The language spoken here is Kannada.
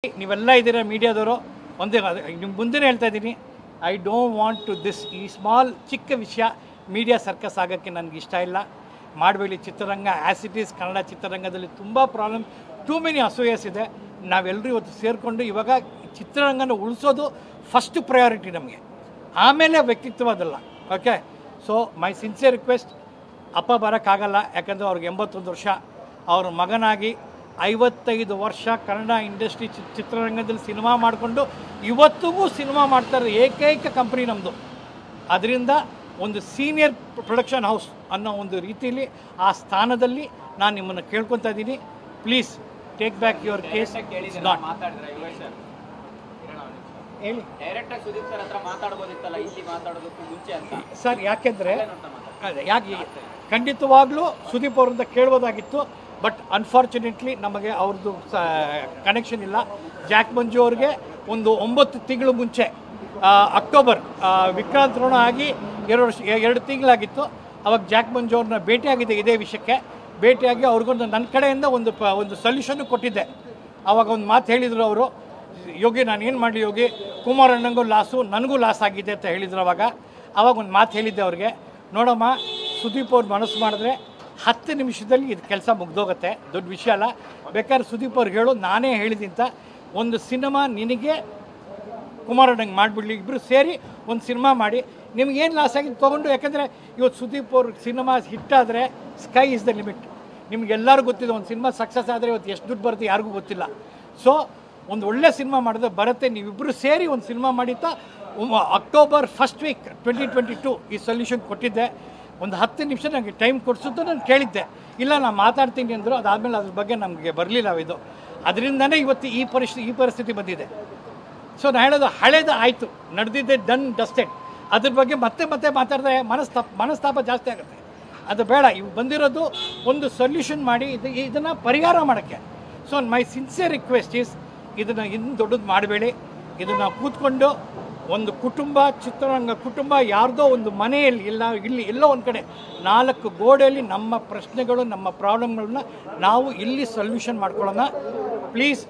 ನೀವೆಲ್ಲ ಇದ್ದೀರಾ ಮೀಡಿಯಾದವರು ಒಂದೇ ನಿಮ್ಮ ಮುಂದೆ ಹೇಳ್ತಾ ಇದ್ದೀನಿ. I don't want to this ಈ ಸ್ಮಾಲ್ ಚಿಕ್ಕ ವಿಷಯ ಮೀಡಿಯಾ ಸರ್ಕಸ್ ಆಗೋಕ್ಕೆ ನನಗೆ ಇಷ್ಟ ಇಲ್ಲ. ಮಾಡಬೇಡಿ. ಚಿತ್ರರಂಗ ಆ್ಯಸ್ ಇಟ್ ಈಸ್ ಕನ್ನಡ ಚಿತ್ರರಂಗದಲ್ಲಿ ತುಂಬ ಪ್ರಾಬ್ಲಮ್, ಟೂ ಮೆನಿ ಅಸೋಯಸ್ ಇದೆ. ನಾವೆಲ್ಲರೂ ಇವತ್ತು ಸೇರಿಕೊಂಡು ಇವಾಗ ಚಿತ್ರರಂಗನ ಉಳಿಸೋದು ಫಸ್ಟ್ ಪ್ರಯಾರಿಟಿ ನಮಗೆ, ಆಮೇಲೆ ವ್ಯಕ್ತಿತ್ವದಲ್ಲ. Okay, so my sincere request, ಅಪ್ಪ ಬರೋಕ್ಕಾಗಲ್ಲ ಯಾಕಂದರೆ ಅವ್ರಿಗೆ 81 ವರ್ಷ. ಅವ್ರ ಮಗನಾಗಿ 55 ವರ್ಷ ಕನ್ನಡ ಇಂಡಸ್ಟ್ರಿ ಚಿತ್ರರಂಗದಲ್ಲಿ ಸಿನಿಮಾ ಮಾಡಿಕೊಂಡು ಇವತ್ತಿಗೂ ಸಿನಿಮಾ ಮಾಡ್ತಾರೆ ಏಕೈಕ ಕಂಪ್ನಿ ನಮ್ಮದು. ಅದರಿಂದ ಒಂದು ಸೀನಿಯರ್ ಪ್ರೊಡಕ್ಷನ್ ಹೌಸ್ ಅನ್ನೋ ಒಂದು ರೀತಿಯಲ್ಲಿ ಆ ಸ್ಥಾನದಲ್ಲಿ ನಾನು ನಿಮ್ಮನ್ನು ಕೇಳ್ಕೊತಾ ಇದ್ದೀನಿ. Please take back your case. Not ಹೇಳಿ ಸರ್, ಯಾಕೆಂದರೆ ಖಂಡಿತವಾಗ್ಲೂ ಸುದೀಪ್ ಅವರಿಂದ ಕೇಳ್ಬೋದಾಗಿತ್ತು. ಬಟ್ ಅನ್ಫಾರ್ಚುನೇಟ್ಲಿ ನಮಗೆ ಅವ್ರದ್ದು ಕನೆಕ್ಷನ್ ಇಲ್ಲ. ಜಾಕ್ ಮಂಜು ಅವ್ರಿಗೆ ಒಂದು 9 ತಿಂಗಳು ಮುಂಚೆ ಅಕ್ಟೋಬರ್ ವಿಕ್ರಾಂತ್ ಋಣ ಆಗಿ 2 ತಿಂಗಳಾಗಿತ್ತು. ಅವಾಗ ಜಾಕ್ ಮಂಜು ಅವ್ರನ್ನ ಭೇಟಿಯಾಗಿದೆ, ಇದೇ ವಿಷಯಕ್ಕೆ ಭೇಟಿಯಾಗಿ ಅವ್ರಿಗೊಂದು ನನ್ನ ಕಡೆಯಿಂದ ಒಂದು ಸೊಲ್ಯೂಷನ್ನು ಕೊಟ್ಟಿದ್ದೆ. ಆವಾಗ ಒಂದು ಮಾತು ಹೇಳಿದರು ಅವರು, ಯೋಗಿ ನಾನು ಏನು ಮಾಡಲಿ ಯೋಗಿ, ಕುಮಾರಣ್ಣಂಗೂ ಲಾಸು ನನಗೂ ಲಾಸ್ ಆಗಿದೆ ಅಂತ ಹೇಳಿದರು. ಅವಾಗ ಒಂದು ಮಾತು ಹೇಳಿದ್ದೆ ಅವ್ರಿಗೆ, ನೋಡಮ್ಮ ಸುದೀಪ್ ಅವ್ರು ಮನಸ್ಸು ಮಾಡಿದ್ರೆ 10 ನಿಮಿಷದಲ್ಲಿ ಇದು ಕೆಲಸ ಮುಗ್ದೋಗುತ್ತೆ, ದೊಡ್ಡ ವಿಷಯ ಅಲ್ಲ. ಬೇಕಾದ್ರೆ ಸುದೀಪ್ ಅವ್ರಿಗೆ ಹೇಳು ನಾನೇ ಹೇಳಿದಿಂತ ಒಂದು ಸಿನಿಮಾ ನಿನಗೆ ಕುಮಾರಣ್ಣಂಗೆ ಮಾಡಿಬಿಡ್ಲಿ, ಇಬ್ಬರು ಸೇರಿ ಒಂದು ಸಿನಿಮಾ ಮಾಡಿ ನಿಮ್ಗೇನು ಲಾಸ್ ಆಗಿದೆ ತೊಗೊಂಡು. ಯಾಕಂದರೆ ಇವತ್ತು ಸುದೀಪ್ ಅವ್ರ ಸಿನಿಮಾ ಹಿಟ್ಟಾದರೆ ಸ್ಕೈ ಇಸ್ ದ ಲಿಮಿಟ್. ನಿಮ್ಗೆಲ್ಲರಿಗೂ ಗೊತ್ತಿದೆ, ಒಂದು ಸಿನಿಮಾ ಸಕ್ಸಸ್ ಆದರೆ ಇವತ್ತು ಎಷ್ಟು ದುಡ್ಡು ಬರುತ್ತೆ ಯಾರಿಗೂ ಗೊತ್ತಿಲ್ಲ. ಸೊ ಒಂದು ಒಳ್ಳೆ ಸಿನಿಮಾ ಮಾಡಿದ್ರೆ ಬರುತ್ತೆ. ನೀವಿಬ್ಬರು ಸೇರಿ ಒಂದು ಸಿನಿಮಾ ಮಾಡಿತ್ತಾ ಅಕ್ಟೋಬರ್ ಫಸ್ಟ್ ವೀಕ್ 2022 ಈ ಸೊಲ್ಯೂಷನ್ ಕೊಟ್ಟಿದ್ದೆ. ಒಂದು 10 ನಿಮಿಷ ನನಗೆ ಟೈಮ್ ಕೊಡಿಸಿದ್ದು ನಾನು ಕೇಳಿದ್ದೆ. ಇಲ್ಲ ನಾನು ಮಾತಾಡ್ತೀನಿ ಅಂದರು. ಅದಾದಮೇಲೆ ಅದ್ರ ಬಗ್ಗೆ ನಮಗೆ ಬರಲಿಲ್ಲ ಇದು. ಅದರಿಂದನೇ ಇವತ್ತು ಈ ಪರಿಸ್ಥಿತಿ ಬಂದಿದೆ. ಸೊ ನಾನು ಹೇಳೋದು ಹಳೇದು ಆಯಿತು, ನಡೆದಿದ್ದೆ ಡನ್ ಡಸ್ಟೆಡ್. ಅದ್ರ ಬಗ್ಗೆ ಮತ್ತೆ ಮಾತಾಡಿದ್ರೆ ಮನಸ್ತಾಪ ಜಾಸ್ತಿ ಆಗುತ್ತೆ. ಅದು ಬೇಡ. ಇವು ಬಂದಿರೋದು ಒಂದು ಸೊಲ್ಯೂಷನ್ ಮಾಡಿ ಇದನ್ನು ಪರಿಹಾರ ಮಾಡೋಕ್ಕೆ. So my sincere request is, ಇದನ್ನು ಇನ್ನು ದೊಡ್ಡದು ಮಾಡಬೇಡಿ. ಇದನ್ನು ಕೂತ್ಕೊಂಡು ಒಂದು ಕುಟುಂಬ, ಚಿತ್ರರಂಗ ಕುಟುಂಬ ಯಾರ್ದೋ ಒಂದು ಮನೆಯಲ್ಲಿ ಇಲ್ಲಿ ಎಲ್ಲೋ ಒಂದು ಕಡೆ 4 ಗೋಡೆಯಲ್ಲಿ ನಮ್ಮ ಪ್ರಶ್ನೆಗಳು, ನಮ್ಮ ಪ್ರಾಬ್ಲಮ್ಗಳನ್ನ ನಾವು ಇಲ್ಲಿ ಸೊಲ್ಯೂಷನ್ ಮಾಡ್ಕೊಳ್ಳೋಣ ಪ್ಲೀಸ್.